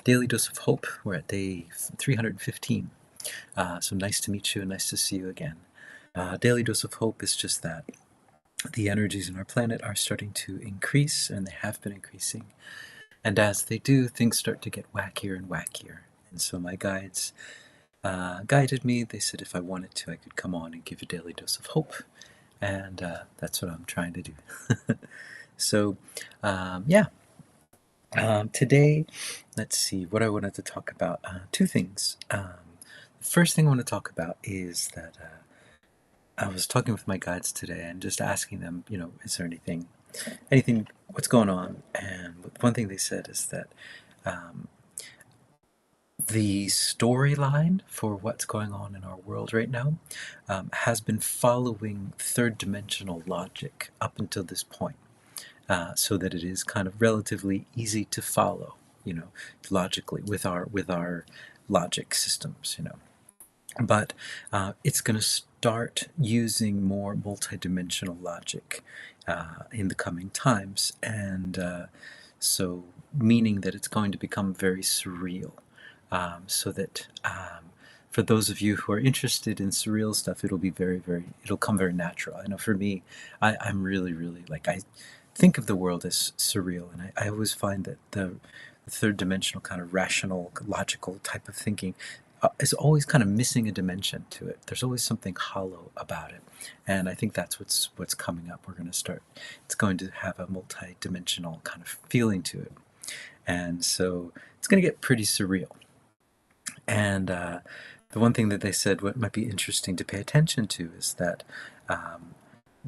Daily Dose of Hope. We're at day 315. So nice to meet you and nice to see you again. Daily Dose of Hope is just that the energies in our planet are starting to increase, and they have been increasing. And as they do, things start to get wackier and wackier. And so my guides guided me. They said if I wanted to, I could come on and give a daily dose of hope. And that's what I'm trying to do. So, yeah. Today, let's see what I wanted to talk about. Two things. The first thing I want to talk about is that I was talking with my guides today and just asking them, is there anything, what's going on? And one thing they said is that the storyline for what's going on in our world right now has been following third dimensional logic up until this point. So that it is kind of relatively easy to follow, logically with our logic systems, But it's going to start using more multidimensional logic in the coming times, and so meaning that it's going to become very surreal. So that for those of you who are interested in surreal stuff, it'll be it'll come very natural. I know for me, I'm really, really I think of the world as surreal, and I always find that the third dimensional kind of rational, logical type of thinking is always kind of missing a dimension to it. There's always something hollow about it, and I think that's what's coming up. We're going to start. It's going to have a multi-dimensional kind of feeling to it, and so it's going to get pretty surreal. And the one thing that they said what might be interesting to pay attention to is that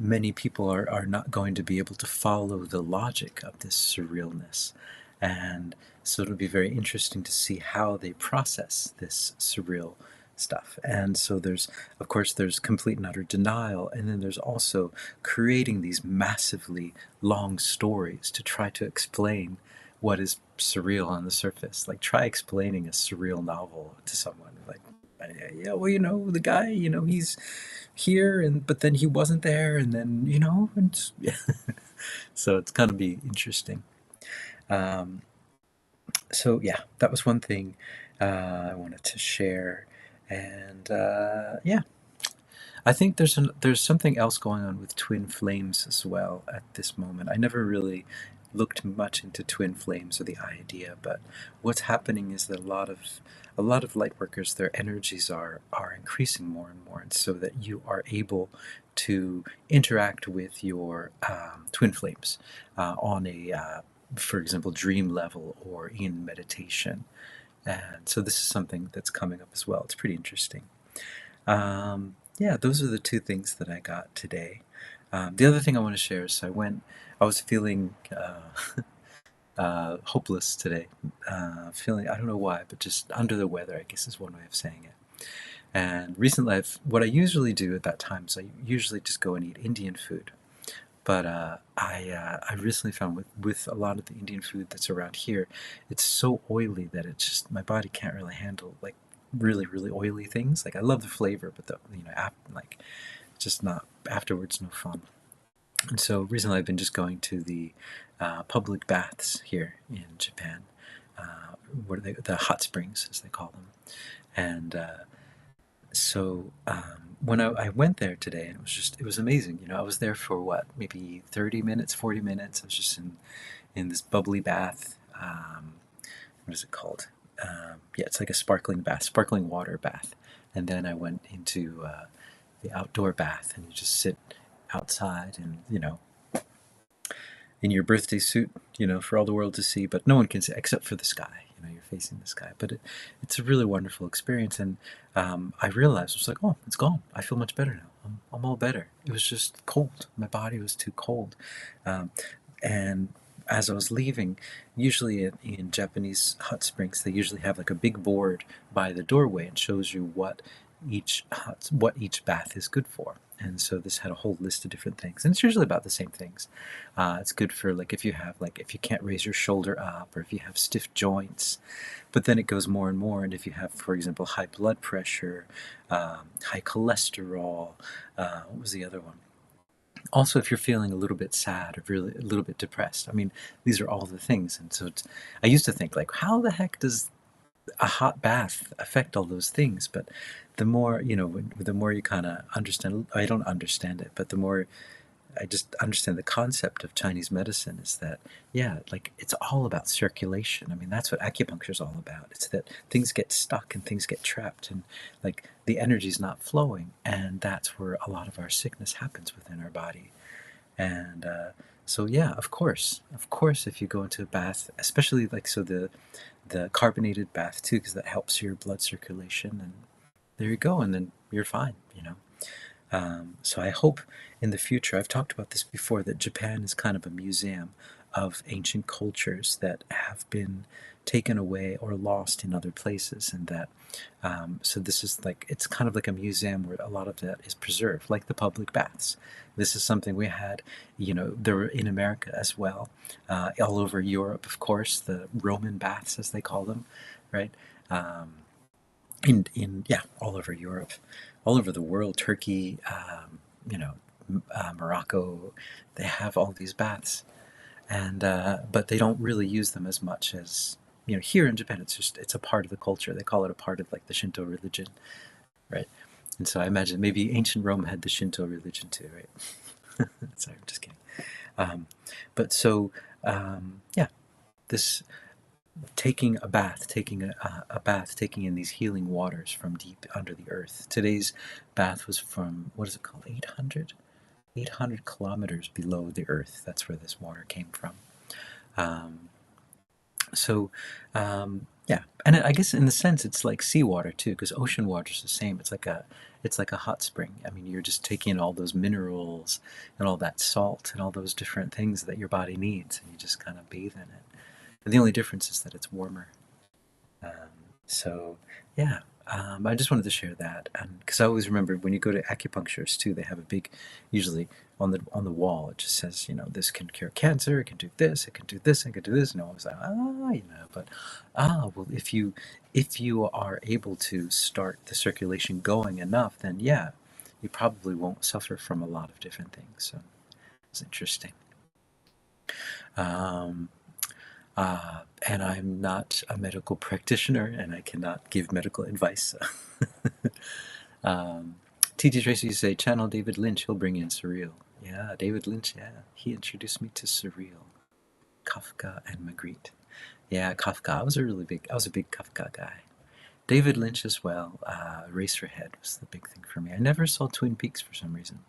many people are not going to be able to follow the logic of this surrealness. And so it'll be very interesting to see how they process this surreal stuff. And so there's complete and utter denial, and then there's also creating these massively long stories to try to explain what is surreal on the surface. Like, try explaining a surreal novel to someone. Like, yeah, well, the guy, he's here, but then he wasn't there, and then, and yeah. So it's going to be interesting. So yeah, that was one thing I wanted to share, and yeah, I think there's something else going on with twin flames as well at this moment. I never really looked much into twin flames or the idea, but what's happening is that a lot of light workers, their energies are increasing more and more, and so that you are able to interact with your twin flames on a for example, dream level or in meditation. And so this is something that's coming up as well. It's pretty interesting. Yeah, those are the two things that I got today. The other thing I want to share is I was feeling hopeless today. Feeling, I don't know why, but just under the weather, I guess is one way of saying it. And recently, what I usually do at that time is I usually just go and eat Indian food. But I recently found with a lot of the Indian food that's around here, it's so oily that it's just my body can't really handle really, really oily things. Like, I love the flavor, but just not afterwards, no fun. And so recently I've been just going to the public baths here in Japan, the hot springs as they call them, and so when I went there today, and it was amazing. I was there for maybe 30 minutes, 40 minutes. I was just in this bubbly bath. What is it called? Yeah, it's like a sparkling water bath. And then I went into the outdoor bath, and you just sit outside, and in your birthday suit, for all the world to see, but no one can see except for the sky. You're facing the sky, but it's a really wonderful experience. And I realized, I was like, oh, it's gone. I feel much better now. I'm all better. It was just cold. My body was too cold. And as I was leaving, usually in Japanese hot springs, they usually have like a big board by the doorway and shows you what each bath is good for. And so this had a whole list of different things, and it's usually about the same things. It's good for if you can't raise your shoulder up, or if you have stiff joints. But then it goes more and more, and if you have, for example, high blood pressure, high cholesterol, what was the other one? Also, if you're feeling a little bit sad or really a little bit depressed, I mean, these are all the things. And so I used to think, like, how the heck does a hot bath affect all those things? But the more, the more you kind of understand, I don't understand it, but the more I just understand the concept of Chinese medicine is that, yeah, like it's all about circulation. I mean, that's what acupuncture is all about. It's that things get stuck and things get trapped, and like the energy's not flowing, and that's where a lot of our sickness happens within our body. And so, yeah, of course, if you go into a bath, especially like so the carbonated bath too, because that helps your blood circulation, and there you go, and then you're fine. So I hope in the future, I've talked about this before, that Japan is kind of a museum of ancient cultures that have been taken away or lost in other places, and that so this is like, it's kind of like a museum where a lot of that is preserved, like the public baths. This is something we had, there were in America as well, all over Europe, of course, the Roman baths, as they call them, right? Um, in yeah, all over Europe, all over the world, Turkey, you know, Morocco, they have all these baths, and but they don't really use them as much as here in Japan. It's a part of the culture. They call it a part of like the Shinto religion, right? And so I imagine maybe ancient Rome had the Shinto religion too, right? Sorry, I'm just kidding. Um, but so yeah, this taking a bath, taking in these healing waters from deep under the earth. Today's bath was from, what is it called, 800 kilometers below the earth. That's where this water came from. Um, so, yeah, and I guess in the sense it's like seawater too, because ocean water is the same. It's like a hot spring. I mean, you're just taking in all those minerals and all that salt and all those different things that your body needs, and you just kind of bathe in it. And the only difference is that it's warmer. Um, so, yeah, I just wanted to share that, and because I always remember when you go to acupuncturists too, they have a big, usually on the wall, it just says, this can cure cancer, it can do this, it can do this, it can do this, and I was like, but well, if you are able to start the circulation going enough, then yeah, you probably won't suffer from a lot of different things. So it's interesting. Um, and I'm not a medical practitioner, and I cannot give medical advice. um, TT Tracy, you say, channel David Lynch, he'll bring in surreal. Yeah, David Lynch, yeah. He introduced me to surreal. Kafka and Magritte. Yeah, Kafka. I was a big Kafka guy. David Lynch as well. Eraserhead was the big thing for me. I never saw Twin Peaks for some reason.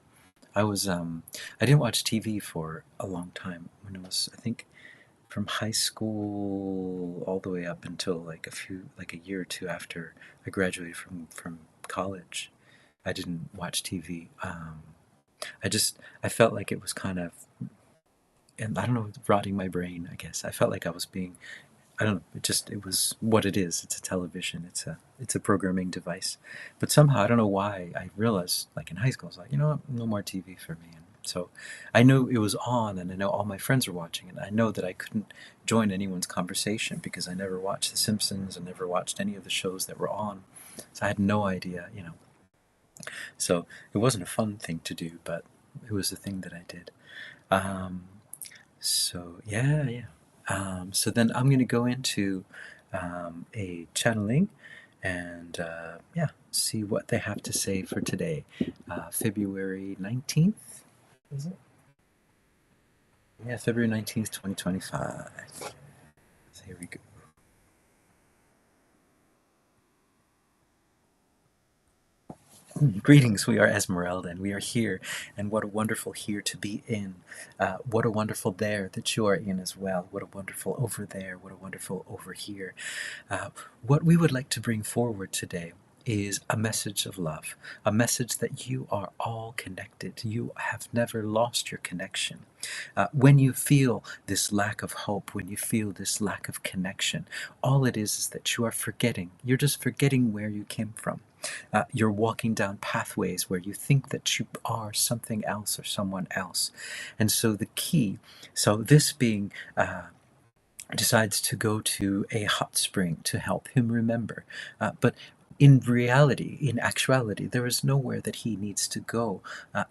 I didn't watch TV for a long time when it was, I think, from high school all the way up until like a year or two after I graduated from college. I didn't watch TV. I felt like it was kind of, and I don't know, rotting my brain. I guess I felt like I was being, I don't know. It was what it is. It's a television. It's a programming device. But somehow I don't know why I realized, like in high school, I was like, you know what, no more TV for me. And so I knew it was on, and I know all my friends were watching, and I know that I couldn't join anyone's conversation because I never watched The Simpsons. I never watched any of the shows that were on, so I had no idea. So it wasn't a fun thing to do, but it was a thing that I did. Um, so yeah, yeah. So then I'm going to go into a channeling and yeah, see what they have to say for today, February 19th. Is it? Yeah, February 19th, 2025. So here we go. Greetings, we are Esmerelda, and we are here, and what a wonderful here to be in. What a wonderful there that you are in as well. What a wonderful over there. What a wonderful over here. What we would like to bring forward today is a message of love, a message that you are all connected. You have never lost your connection. When you feel this lack of hope, when you feel this lack of connection, all it is that you are forgetting. You're just forgetting where you came from. You're walking down pathways where you think that you are something else or someone else. And so the key, so this being decides to go to a hot spring to help him remember. But in reality, in actuality, there is nowhere that he needs to go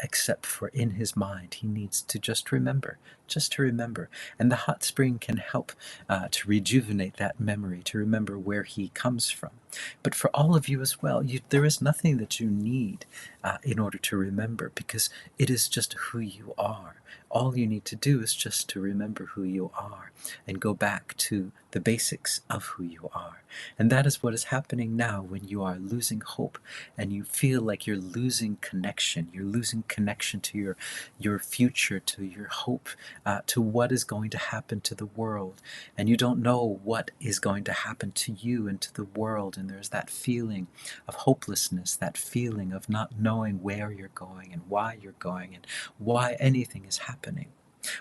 except for in his mind. He needs to just to remember. And the hot spring can help to rejuvenate that memory, to remember where he comes from. But for all of you as well, there is nothing that you need in order to remember, because it is just who you are. All you need to do is just to remember who you are and go back to the basics of who you are. And that is what is happening now when you are losing hope and you feel like you're losing connection. You're losing connection to your future, to your hope, to what is going to happen to the world. And you don't know what is going to happen to you and to the world. And there's that feeling of hopelessness, that feeling of not knowing where you're going and why you're going and why anything is happening.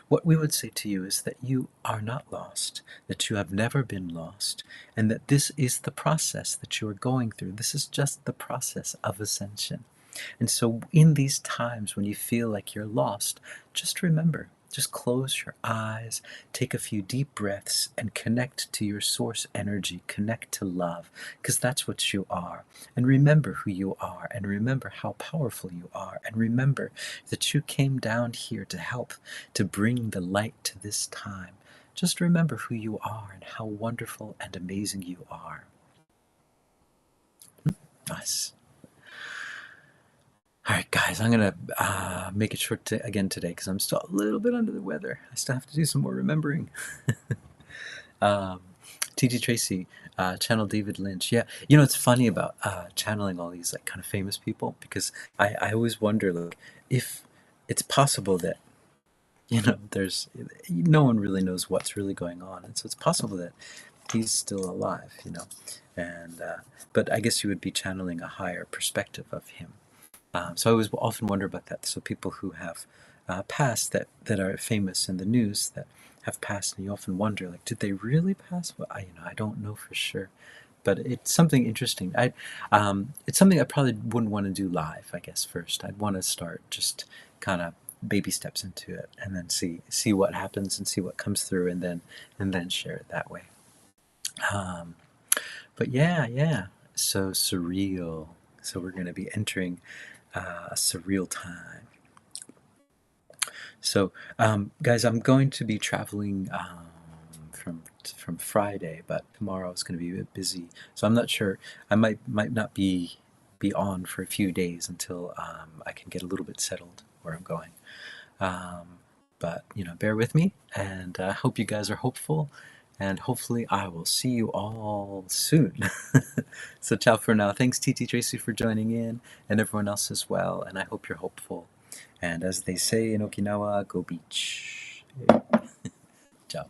What we would say to you is that you are not lost, that you have never been lost, and that this is the process that you are going through. This is just the process of ascension. And so in these times when you feel like you're lost, just remember, just close your eyes, take a few deep breaths, and connect to your source energy, connect to love, because that's what you are. And remember who you are, and remember how powerful you are, and remember that you came down here to help, to bring the light to this time. Just remember who you are and how wonderful and amazing you are. Nice. All right, guys, I'm going to make it short again today because I'm still a little bit under the weather. I still have to do some more remembering. T.T. Tracy, channel David Lynch. Yeah, you know, it's funny about channeling all these like kind of famous people, because I always wonder, like, if it's possible that, you know, there's no one really knows what's really going on, and so it's possible that he's still alive, you know, and but I guess you would be channeling a higher perspective of him. So I always often wonder about that. So people who have passed, that are famous in the news, that have passed, and you often wonder, like, did they really pass? Well, I don't know for sure, but it's something interesting. It's something I probably wouldn't want to do live. I guess first I'd want to start just kind of baby steps into it, and then see what happens and see what comes through, and then share it that way. But yeah. So surreal. So we're going to be entering a surreal time. So, guys, I'm going to be traveling from Friday, but tomorrow is going to be a bit busy. So I'm not sure. I might not be on for a few days until I can get a little bit settled where I'm going. But you know, bear with me, and I hope you guys are hopeful. And hopefully I will see you all soon. So ciao for now. Thanks, TT Tracy, for joining in, and everyone else as well. And I hope you're hopeful. And as they say in Okinawa, go beach. Ciao.